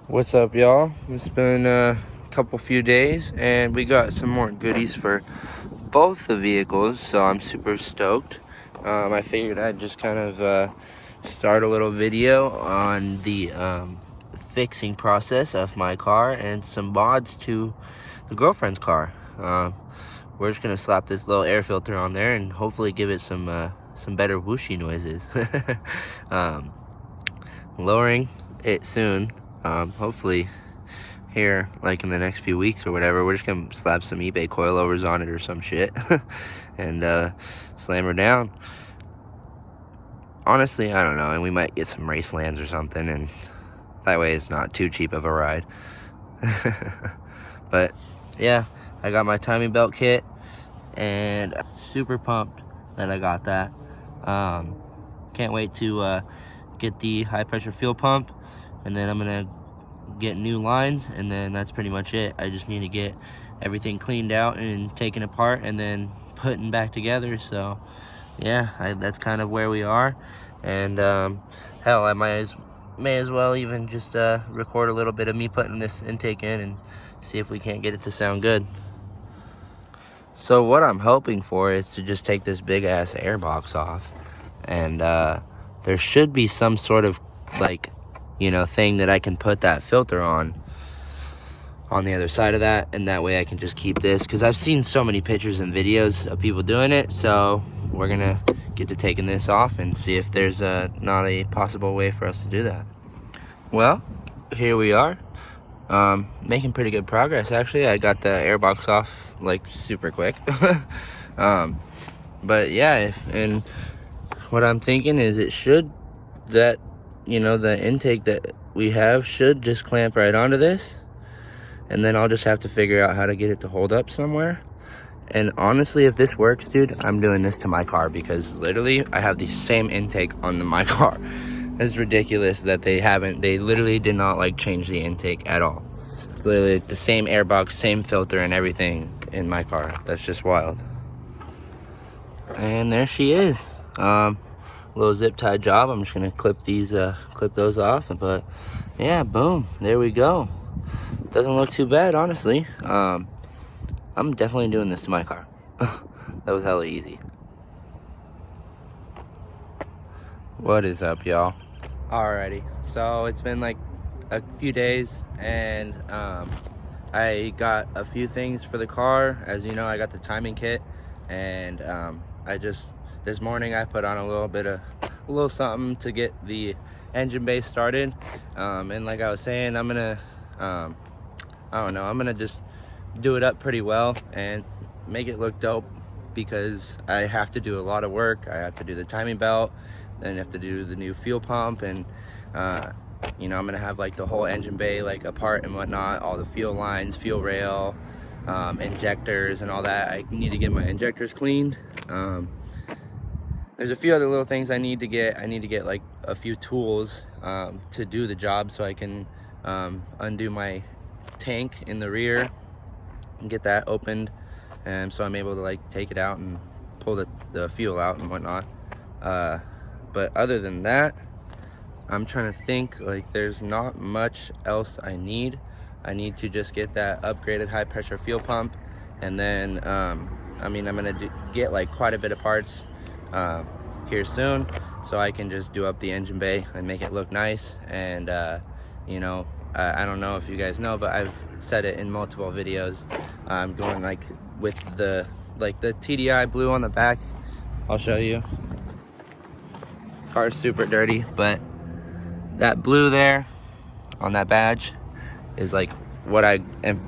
What's up, y'all? It's been a few days, and we got some more goodies for both the vehicles, so I'm super stoked. I figured I'd just kind of start a little video on the fixing process of my car and some mods to the girlfriend's car. We're just gonna slap this little air filter on there and hopefully give it some better whooshy noises. Lowering it soon. Hopefully here, like in the next few weeks or whatever. We're just gonna slap some eBay coilovers on it or some shit and slam her down. Honestly, I don't know, and we might get some race lands or something, and that way it's not too cheap of a ride. But yeah, I got my timing belt kit and super pumped that I got that. Can't wait to get the high pressure fuel pump, and then I'm gonna get new lines, and then that's pretty much it. I just need to get everything cleaned out and taken apart and then putting back together. So yeah, that's kind of where we are. And hell, I may as well even just record a little bit of me putting this intake in and see if we can't get it to sound good. So what I'm hoping for is to just take this big ass air box off, and there should be some sort of thing that I can put that filter on the other side of that, and that way I can just keep this, because I've seen so many pictures and videos of people doing it. So we're gonna get to taking this off and see if there's not a possible way for us to do that. Well, here we are, making pretty good progress actually. I got the airbox off like super quick. But yeah, and what I'm thinking is the intake that we have should just clamp right onto this, and then I'll just have to figure out how to get it to hold up somewhere. And honestly, if this works, dude, I'm doing this to my car, because literally I have the same intake on my car. It's ridiculous that they literally did not change the intake at all. It's literally the same airbox, same filter and everything in my car. That's just wild. And there she is. Little zip tie job. I'm just gonna clip those off, but yeah, boom, there we go. Doesn't look too bad, honestly. I'm definitely doing this to my car. That was hella easy. What is up, y'all? Alrighty, so it's been like a few days, and I got a few things for the car. As you know, I got the timing kit, and this morning I put on a little something to get the engine bay started. And like I was saying, I'm gonna just do it up pretty well and make it look dope, because I have to do a lot of work. I have to do the timing belt, then I have to do the new fuel pump, and I'm gonna have the whole engine bay apart and whatnot, all the fuel lines, fuel rail, injectors and all that. I need to get my injectors cleaned. There's a few other little things I need to get. I need to get a few tools to do the job, so I can undo my tank in the rear and get that opened, and so I'm able to take it out and pull the fuel out and whatnot. But other than that, I'm trying to think, there's not much else I need. I need to just get that upgraded high pressure fuel pump, and then I'm gonna get quite a bit of parts here soon, so I can just do up the engine bay and make it look nice. And I don't know if you guys know, but I've said it in multiple videos. I'm going with the TDI blue on the back. I'll show you. Car's super dirty, but that blue there on that badge is what I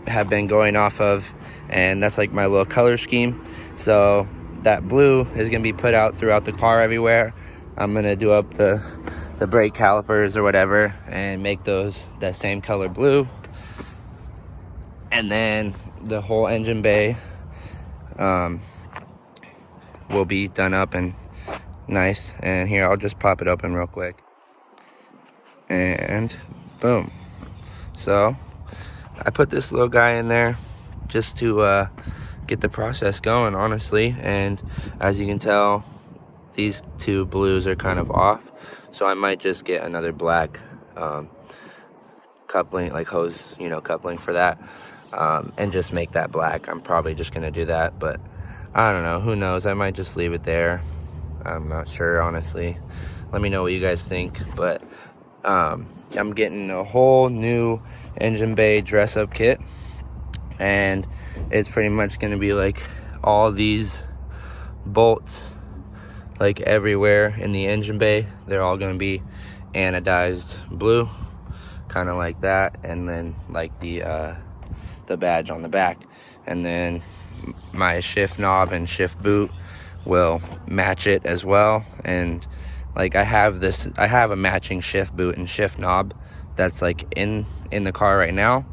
have been going off of, and that's my little color scheme. So that blue is gonna be put out throughout the car everywhere. I'm gonna do up the brake calipers or whatever and make those that same color blue, and then the whole engine bay will be done up and nice. And here, I'll just pop it open real quick, and boom. So I put this little guy in there just to get the process going, honestly. And as you can tell, these two blues are kind of off, so I might just get another black coupling, like hose, you know, coupling for that, and just make that black. I'm probably just gonna do that, but I don't know, who knows, I might just leave it there. I'm not sure, honestly. Let me know what you guys think. But I'm getting a whole new engine bay dress up kit, and it's pretty much gonna be like all these bolts like everywhere in the engine bay. They're all gonna be anodized blue, kind of like that, and then like the badge on the back, and then my shift knob and shift boot will match it as well. And like I have a matching shift boot and shift knob that's like in the car right now,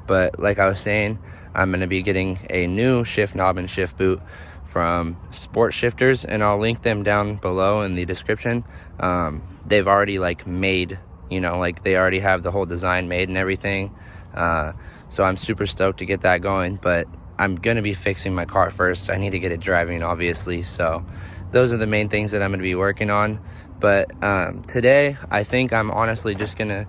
but like I was saying, I'm going to be getting a new shift knob and shift boot from Sport Shifters, and I'll link them down below in the description. They've already like made, you know, like they already have the whole design made and everything, so I'm super stoked to get that going. But I'm going to be fixing my car first. I need to get it driving, obviously, so those are the main things that I'm going to be working on. But today I think I'm honestly just going to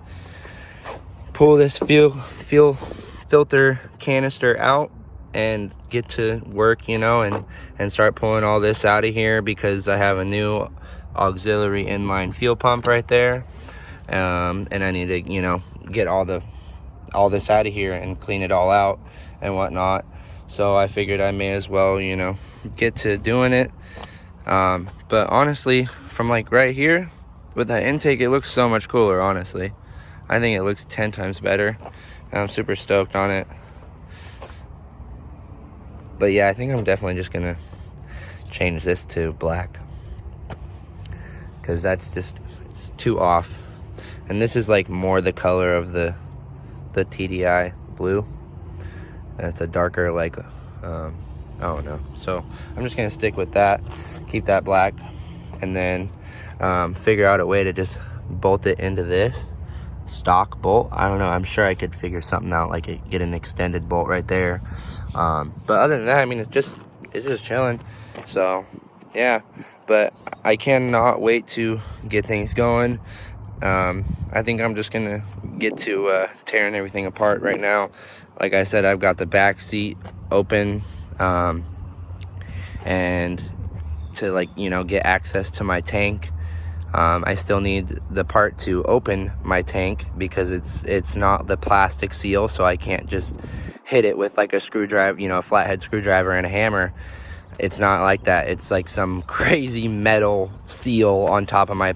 pull this fuel filter canister out and get to work, you know, and start pulling all this out of here, because I have a new auxiliary inline fuel pump right there, and I need to, you know, get all this out of here and clean it all out and whatnot. So I figured I may as well, you know, get to doing it. But honestly, from like right here with that intake, it looks so much cooler. Honestly, I think it looks 10 times better, and I'm super stoked on it. But yeah, I think I'm definitely just gonna change this to black, because that's just, it's too off. And this is like more the color of the TDI blue, and it's a darker, like I don't know. So I'm just gonna stick with that, keep that black, and then figure out a way to just bolt it into this stock bolt. I don't know, I'm sure I could figure something out, like get an extended bolt right there. But other than that, I mean, it's just chilling. So yeah, but I cannot wait to get things going. I think I'm just gonna get to tearing everything apart right now. Like I said, I've got the back seat open, and to, like, you know, get access to my tank. I still need the part to open my tank, because it's not the plastic seal, so I can't just hit it with like a screwdriver, you know, a flathead screwdriver and a hammer. It's not like that. It's like some crazy metal seal on top of my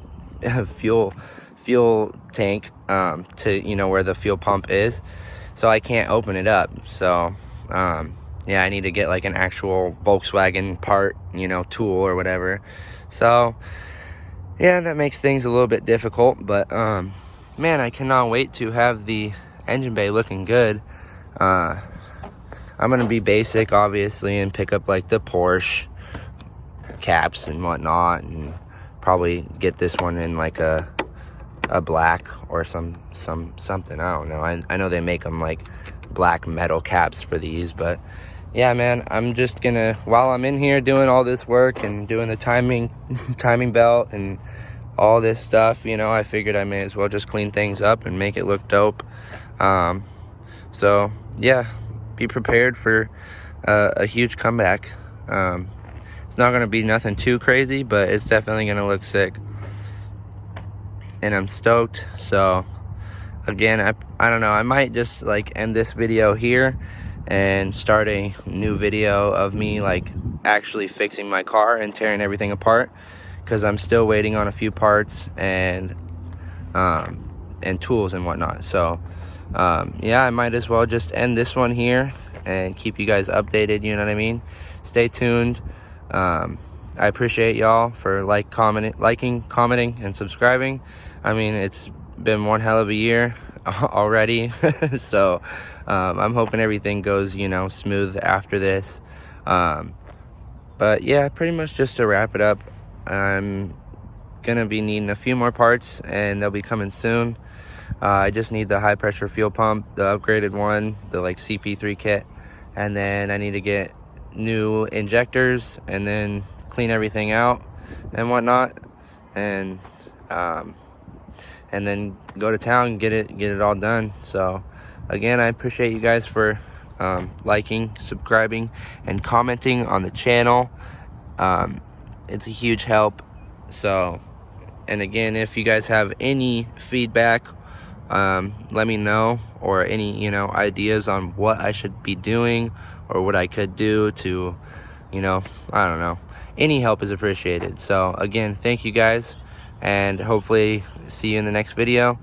fuel tank, to, you know, where the fuel pump is, so I can't open it up. So yeah, I need to get like an actual Volkswagen part, you know, tool or whatever. So yeah, that makes things a little bit difficult, but man, I cannot wait to have the engine bay looking good. I'm gonna be basic, obviously, and pick up like the Porsche caps and whatnot, and probably get this one in like a black or something. I don't know. I know they make them like black metal caps for these, but yeah, man, I'm just gonna, while I'm in here doing all this work and doing the timing belt and all this stuff, you know, I figured I may as well just clean things up and make it look dope. So yeah, be prepared for a huge comeback. It's not gonna be nothing too crazy, but it's definitely gonna look sick, and I'm stoked. So again, I don't know, I might just like end this video here and start a new video of me like actually fixing my car and tearing everything apart, because I'm still waiting on a few parts and tools and whatnot. So yeah, I might as well just end this one here and keep you guys updated, you know what I mean? Stay tuned. I appreciate y'all for liking, commenting, and subscribing. I mean, it's been one hell of a year already. So I'm hoping everything goes, you know, smooth after this. But yeah, pretty much just to wrap it up, I'm gonna be needing a few more parts, and they'll be coming soon. I just need the high pressure fuel pump, the upgraded one, the like CP3 kit, and then I need to get new injectors and then clean everything out and whatnot. And and then go to town and get it all done. So again, I appreciate you guys for liking, subscribing, and commenting on the channel. It's a huge help. So, and again, if you guys have any feedback, let me know, or any ideas on what I should be doing or what I could do to, I don't know, any help is appreciated. So again, thank you guys, and hopefully see you in the next video.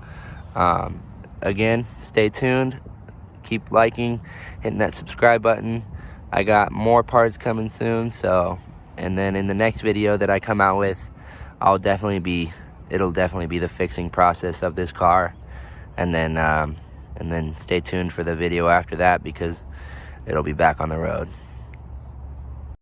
Again, stay tuned, keep liking, hitting that subscribe button. I got more parts coming soon, so, and then in the next video that I come out with, it'll definitely be the fixing process of this car. And then stay tuned for the video after that, because it'll be back on the road.